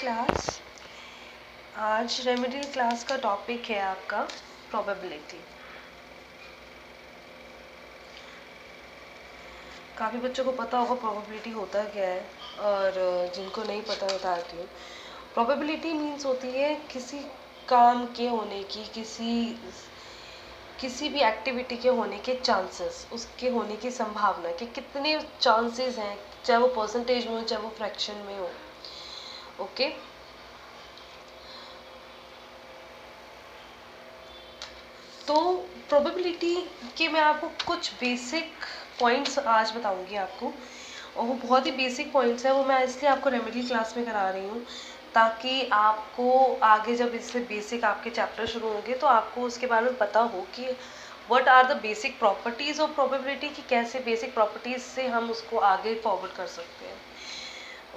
Class. आज remedial class का topic है आपका प्रोबेबिलिटी। काफ़ी बच्चों को पता होगा प्रोबेबिलिटी होता क्या है, और जिनको नहीं पता बताती हूँ। प्रोबेबिलिटी मीन्स होती है किसी काम के होने की, किसी भी एक्टिविटी के होने के चांसेस, उसके होने की संभावना कि कितने चांसेस हैं, चाहे वो परसेंटेज में हो चाहे वो फ्रैक्शन में हो। ओके तो प्रोबेबिलिटी के मैं आपको कुछ बेसिक पॉइंट्स आज बताऊंगी आपको, और वो बहुत ही बेसिक पॉइंट्स है। वो मैं इसलिए आपको रेमेडियल क्लास में करा रही हूँ ताकि आपको आगे जब इससे बेसिक आपके चैप्टर शुरू होंगे तो आपको उसके बारे में पता हो कि what are the basic properties of probability, कि कैसे बेसिक प्रॉपर्टीज़ से हम उसको आगे फॉरवर्ड कर सकते हैं।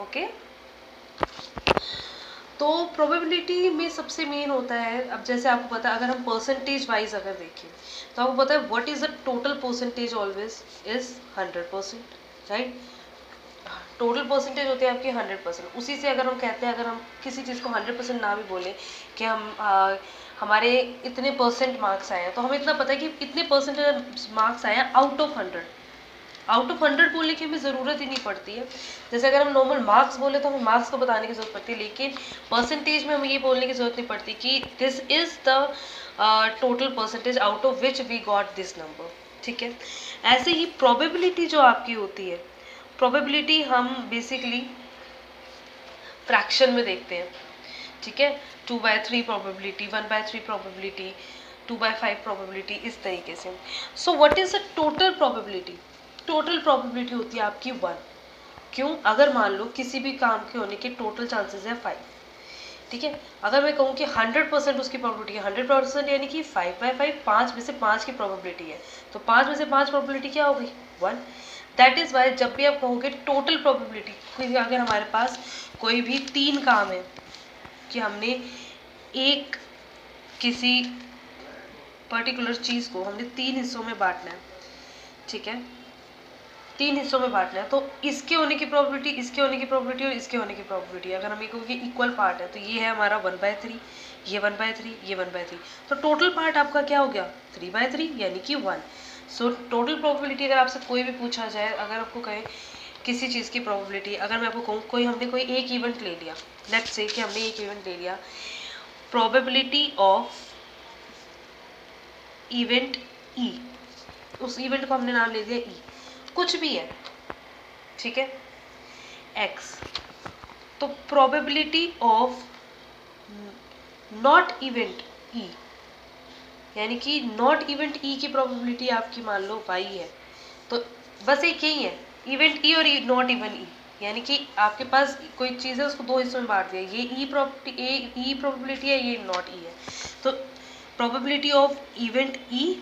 ओके तो प्रोबेबिलिटी में सबसे मेन होता है, अब जैसे आपको पता है, अगर हम परसेंटेज वाइज अगर देखें तो आपको पता है what is the total percentage always is 100%, right. Total percentage होती है आपकी 100%। उसी से अगर हम कहते हैं, अगर हम किसी चीज़ को 100% ना भी बोले कि हमारे इतने परसेंट मार्क्स आए हैं, तो हमें इतना पता है कि इतने परसेंटेज मार्क्स आए हैं आउट ऑफ 100। आउट ऑफ 100 बोलने की हमें ज़रूरत ही नहीं पड़ती है। जैसे अगर हम नॉर्मल मार्क्स बोले तो हमें मार्क्स को बताने की जरूरत पड़ती है, लेकिन परसेंटेज में हमें ये बोलने की जरूरत नहीं पड़ती कि this is the total percentage out of which we got this number. ठीक है, ऐसे ही प्रोबेबिलिटी जो आपकी होती है, प्रोबेबिलिटी हम बेसिकली फ्रैक्शन में देखते हैं। ठीक है, 2/3 प्रोबेबिलिटी, 1/3 प्रोबेबिलिटी, 2/5 प्रोबेबिलिटी, इस तरीके से। So what is the total probability? Total probability होती है आपकी 1। क्यों? अगर मान लो किसी भी काम के होने के टोटल चांसेस है 5। ठीक है, अगर मैं कहूँ कि 100% उसकी प्रोबेबिलिटी है 100%, यानी कि 5/5, 5 में से 5 की प्रोबेबिलिटी है, तो 5 में से 5 प्रोबेबिलिटी क्या हो गई? 1। दैट इज वाई जब भी आप कहोगे टोटल प्रोबेबिलिटी, अगर हमारे पास कोई भी 3 काम है कि हमने एक किसी पर्टिकुलर चीज़ को हमने 3 हिस्सों में बांटना है। ठीक है, 3 हिस्सों में बांटना है, तो इसके होने की प्रोबेबिलिटी, इसके होने की प्रोबेबिलिटी और इसके होने की प्रोबेबिलिटी, अगर हम ये कहोगे इक्वल पार्ट है, तो ये है हमारा 1/3, ये 1/3, ये 1/3, तो टोटल पार्ट आपका क्या हो गया? 3/3, यानी कि 1। सो टोटल प्रोबेबिलिटी अगर आपसे कोई भी पूछा जाए, अगर आपको कहे किसी चीज़ की प्रोबेबिलिटी, अगर मैं आपको कहूँ हमने कोई एक इवेंट ले लिया, लेट्स से कि हमने एक इवेंट ले लिया, प्रोबेबिलिटी ऑफ इवेंट ई, उस इवेंट को हमने नाम ले दिया ई, कुछ भी है, ठीक है, एक्स, तो probability of not event E, यानी कि नॉट इवेंट ई की प्रोबेबिलिटी आपकी मान लो वाई है, तो बस एक यही है, इवेंट ई और नॉट इवन ई, यानी कि आपके पास कोई चीज़ है उसको 2 हिस्सों में बांट दिया, ये ई प्रोबेबिलिटी है, ये नॉट ई है, तो probability of event E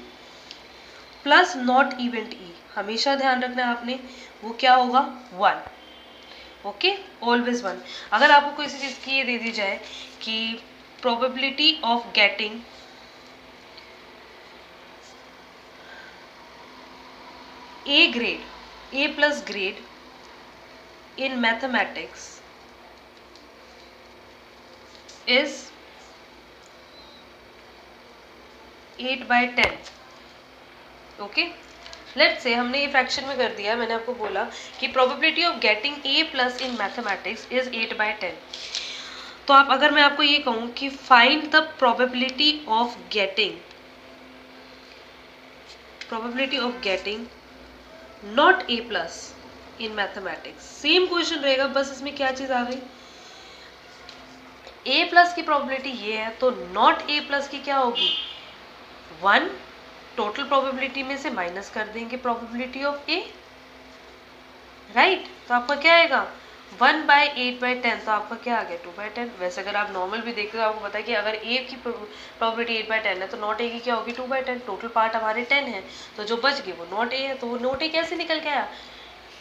plus not event E, हमेशा ध्यान रखना है आपने, वो क्या होगा? 1। Okay, always 1। अगर आपको किसी चीज़ की ये दे दी जाए कि probability of getting A grade, A+ grade in mathematics is 8/10। Okay, let's say हमने ये फ्रैक्शन में कर दिया, मैंने आपको बोला कि probability of getting A+ in mathematics is 8/10। तो आप, अगर मैं आपको ये कहूँ कि find the probability of getting not A+ in mathematics, same question रहेगा, बस इसमें क्या चीज आ गई? A+ की प्रोबेबिलिटी ये है, तो नॉट A+ की क्या होगी? 1। टोटल प्रोबेबिलिटी में से माइनस कर देंगे प्रोबेबिलिटी ऑफ A, राइट, तो आपका क्या आएगा? 1/8/10, तो आपका क्या आ गया? 2/10। वैसे अगर आप नॉर्मल भी देखते हो, आपको पता है कि अगर A की प्रोबेबिलिटी 8/10 है, तो नॉट A की क्या होगी? 2/10। टोटल पार्ट हमारे 10 है, तो जो बच गए वो नॉट A है, तो वो नॉट A कैसे निकल के आया?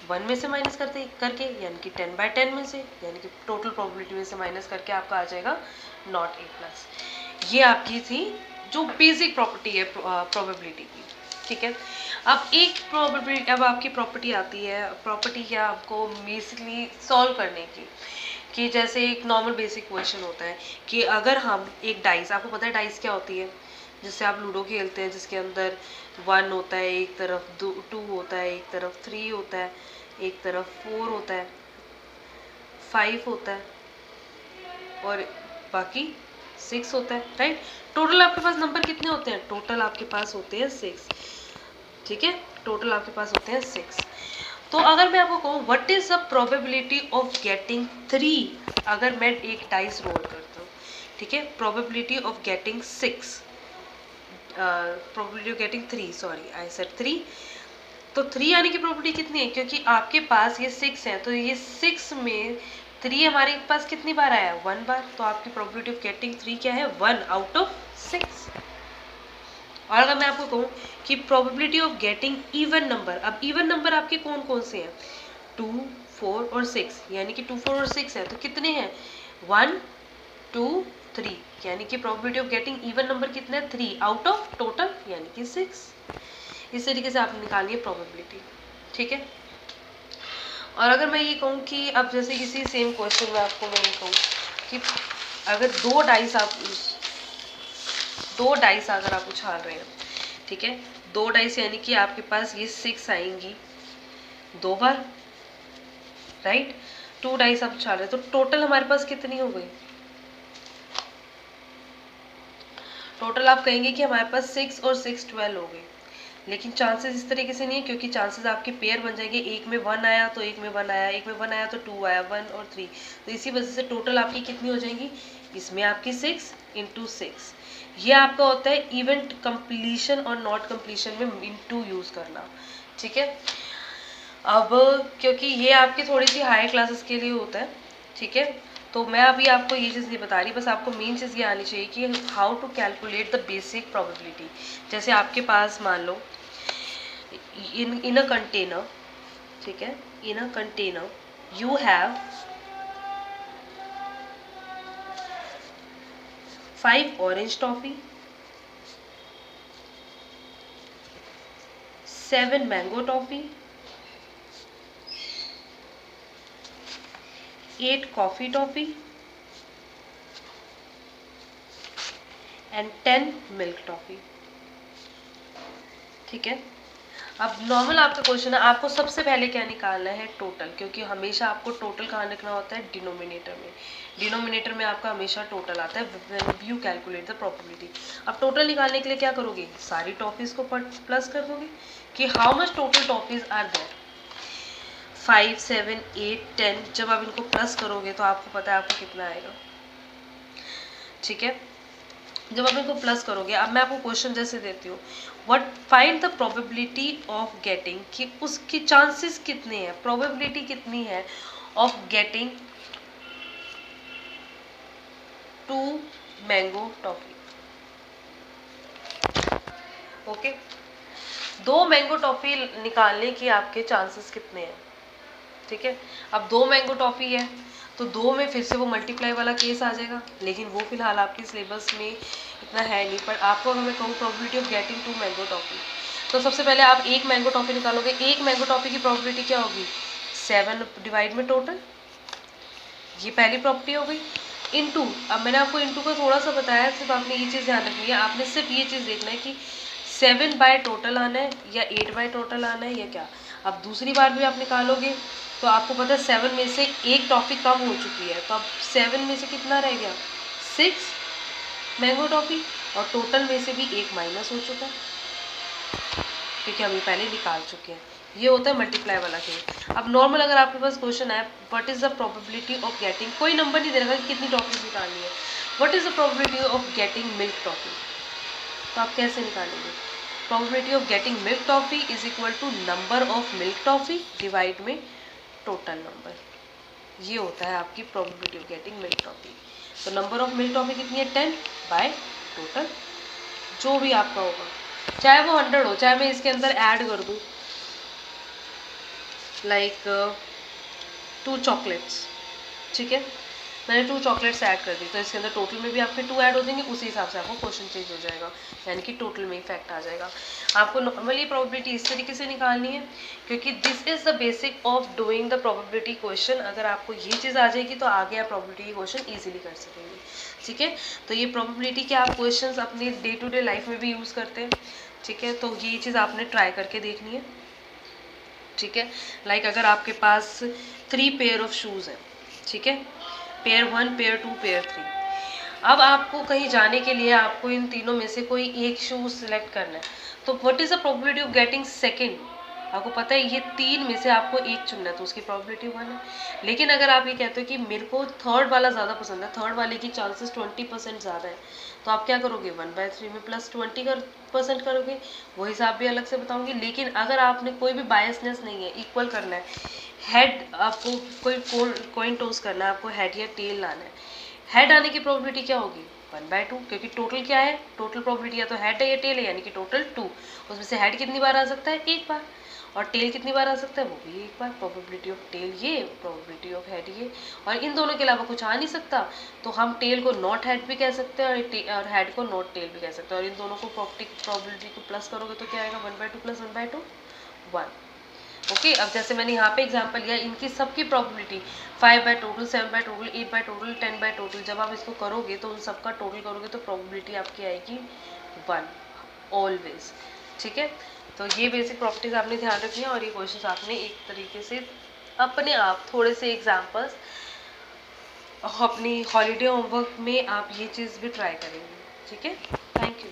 1 में से माइनस करके, यानी कि 10/10 में से, यानी कि टोटल प्रोबेबिलिटी में से माइनस करके आपका आ जाएगा नॉट A+। ये आपकी थी जो बेसिक प्रॉपर्टी है प्रोबेबिलिटी की। ठीक है, अब एक प्रोबेबिलिटी, अब आपकी प्रॉपर्टी आती है, प्रॉपर्टी क्या आपको बेसिकली सॉल्व करने की, कि जैसे एक नॉर्मल बेसिक क्वेश्चन होता है कि अगर हम एक डाइस, आपको पता है डाइस क्या होती है, जिससे आप लूडो खेलते हैं, जिसके अंदर 1 होता है एक तरफ, 2 होता है एक तरफ, 3 होता है एक तरफ, 4 होता है, 5 होता है और बाकी 6 होता है, राइट। टोटल आपके पास नंबर कितने होते हैं? टोटल आपके पास होते हैं 6, ठीक है, टोटल आपके पास होते हैं 6। तो अगर मैं आपको कहूँ what is the probability of getting 3, अगर मैं एक डाइस रोल करता हूँ, ठीक है, probability of getting 6, probability of getting 3, sorry I said 3, तो 3 आने की प्रोबेबिलिटी कितनी है? क्योंकि आपके पास ये 6 है, तो ये 6 में 3 हमारे पास कितनी बार आया? 1 बार। तो आपकी प्रोबेबिलिटी ऑफ गेटिंग 3 क्या है? 1 आउट ऑफ 6। और अगर मैं आपको कहूँ कि probability of getting even number, अब इवन नंबर आपके कौन कौन से हैं? 2, 4 और 6, यानी कि 2, 4 और 6 है, तो कितने हैं? 1, 2, 3, यानी कि probability of getting even number कितना है? 3 आउट ऑफ टोटल, यानी कि 6। इस तरीके से आप निकालिए प्रोबेबिलिटी, ठीक है। और अगर मैं ये कहूँ कि अब जैसे किसी सेम क्वेश्चन में आपको मैं ये कहूँ कि अगर दो डाइस अगर आप उछाल रहे हैं, ठीक है, 2 डाइस यानी कि आपके पास ये 6 आएंगी 2 बार, राइट। 2 डाइस आप उछाल रहे हैं, तो टोटल हमारे पास कितनी हो गई? टोटल आप कहेंगे कि हमारे पास 6 और 6 12 हो गई, लेकिन चांसेस इस तरीके से नहीं है, क्योंकि चांसेस आपके पेयर बन जाएंगे, एक में 1 आया तो एक में 1 आया, एक में 1 आया तो 2 आया, 1 और 3, तो इसी वजह से टोटल आपकी कितनी हो जाएंगी? इसमें आपकी 6 इंटू 6, ये आपका होता है इवेंट कंप्लीशन और नॉट कंप्लीशन में इंटू यूज करना, ठीक है। अब क्योंकि ये आपकी थोड़ी सी हाई क्लासेस के लिए होता है, ठीक है, तो मैं अभी आपको ये चीज़ नहीं बता रही, बस आपको मेन चीज़ ये आनी चाहिए कि how to calculate the basic probability. जैसे आपके पास मान लो in a container, ठीक है, in a container you have 5 orange toffee, 7 mango toffee, 8 coffee toffee and 10 milk toffee, ठीक है। अब नॉर्मल आपका क्वेश्चन है, आपको सबसे पहले क्या निकालना है? टोटल, क्योंकि हमेशा आपको टोटल कहाँ लिखना होता है? डिनोमिनेटर में। डिनोमिनेटर में आपका हमेशा टोटल आता है when you calculate the probability. अब टोटल निकालने के लिए क्या करोगे? सारी टॉफीज को प्लस कर दोगे कि how much total toffees are there, 5, 7, 8, 10। जब आप इनको प्लस करोगे तो आपको पता है आपको कितना आएगा, ठीक है। जब आप इनको प्लस करोगे, अब मैं आपको क्वेश्चन जैसे देती हूँ, what find the probability of getting, कि उसकी चांसेस कितने हैं, प्रोबेबिलिटी कितनी है of getting 2 mango toffee, okay. 2 mango toffee निकालने के आपके चांसेस कितने हैं, ठीक है। अब 2 मैंगो टॉफी है तो 2 में फिर से वो मल्टीप्लाई वाला केस आ जाएगा, लेकिन वो फिलहाल आपके सिलेबस में इतना है नहीं। पर आपको अगर मैं कहूँ probability of getting 2 mango toffee, तो सबसे पहले आप 1 मैंगो टॉफी निकालोगे। 1 मैंगो टॉफी की प्रोबेबिलिटी क्या होगी? 7 डिवाइड में टोटल, ये पहली प्रॉपर्टी हो गई, इनटू, अब मैंने आपको इनटू का थोड़ा सा बताया, सिर्फ आपने ये चीज़ ध्यान रखनी है, आपने सिर्फ ये चीज़ देखना है कि 7 बाय टोटल आना है या 8 बाय टोटल आना है या क्या। अब दूसरी बार भी आप निकालोगे तो आपको पता है 7 में से एक टॉफी कम हो चुकी है, तो अब 7 में से कितना रह गया? 6 मैंगो टॉफी, और टोटल में से भी एक माइनस हो चुका है, क्योंकि हम ये पहले निकाल चुके हैं। ये होता है मल्टीप्लाई वाला केस। अब नॉर्मल अगर आपके पास क्वेश्चन है what is the probability of getting, कोई नंबर नहीं दे रखा कि कितनी टॉफी निकालनी है, what is the probability of getting milk toffee, तो आप कैसे निकालेंगे? Probability of getting milk toffee is equal to number of milk toffee divide में टोटल नंबर, ये होता है आपकी probability of getting milk toffee. तो नंबर ऑफ मिल्क टॉफी कितनी है? 10 बाय टोटल, जो भी आपका होगा, चाहे वो 100 हो, चाहे मैं इसके अंदर ऐड कर दूँ लाइक 2 चॉकलेट्स, ठीक है, मैंने 2 चॉकलेट्स ऐड कर दी, तो इसके अंदर टोटल में भी आपके 2 ऐड हो जाएंगे, उसी हिसाब से आपको क्वेश्चन चेंज हो जाएगा, यानी कि टोटल में इफेक्ट आ जाएगा। आपको नॉर्मली प्रोबेबिलिटी इस तरीके से निकालनी है, क्योंकि this is the basic of doing the probability question. अगर आपको ये चीज़ आ जाएगी तो आगे आप प्रोबेबिलिटी क्वेश्चन ईजिली कर सकेंगे, ठीक है। तो ये प्रोबेबिलिटी के आप क्वेश्चन अपनी डे टू डे लाइफ में भी यूज़ करते हैं, ठीक है। तो ये चीज़ आपने ट्राई करके देखनी है, ठीक है। लाइक अगर आपके पास 3 पेयर ऑफ शूज़ है, ठीक है, पेयर 1, पेयर 2, पेयर 3। अब आपको कहीं जाने के लिए आपको इन तीनों में से कोई एक शूज सिलेक्ट करना है, तो what is the probability of getting second? आपको पता है ये 3 में से आपको एक चुनना है, तो उसकी प्रोबेबिलिटी 1 है। लेकिन अगर आप ये कहते हो कि मेरे को थर्ड वाला ज़्यादा पसंद है, थर्ड वाले की चांसेस 20% ज़्यादा है, तो आप क्या करोगे, 1/3 में प्लस 20% करोगे। वो हिसाब भी अलग से बताऊंगी। लेकिन अगर आपने कोई भी बायसनेस नहीं है, इक्वल करना है, हेड आपको कोई कॉइन टॉस करना है, आपको हेड या टेल लाना है, हेड आने की प्रोबेबिलिटी क्या होगी, 1/2, क्योंकि टोटल क्या है, टोटल प्रोबेबिलिटी या तो हेड है या टेल है, यानी कि टोटल 2। उसमें से हेड कितनी बार आ सकता है, एक बार, और टेल कितनी बार आ सकता है, वो भी एक बार। प्रोबेबिलिटी ऑफ टेल ये, प्रोबेबिलिटी ऑफ हेड ये, और इन दोनों के अलावा कुछ आ नहीं सकता, तो हम टेल को नॉट हेड भी कह सकते हैं और हेड को नॉट टेल भी कह सकते हैं। और इन दोनों को प्रोबेबिलिटी को प्लस करोगे तो क्या आएगा, 1/2 प्लस 1/2 1। ओके, अब जैसे मैंने यहाँ पे एग्जांपल लिया, इनकी सबकी प्रोबेबिलिटी 5/टोटल, 7/टोटल, 8/टोटल, 10/टोटल, जब आप इसको करोगे तो उन सबका टोटल करोगे तो प्रोबेबिलिटी आपकी आएगी 1 ऑलवेज, ठीक है। तो ये बेसिक प्रॉपर्टीज आपने ध्यान रखनी है, और ये क्वेश्चन आपने एक तरीके से अपने आप थोड़े से एग्जाम्पल्स अपनी हॉलीडे होमवर्क में आप ये चीज़ भी ट्राई करेंगे, ठीक है। Thank you.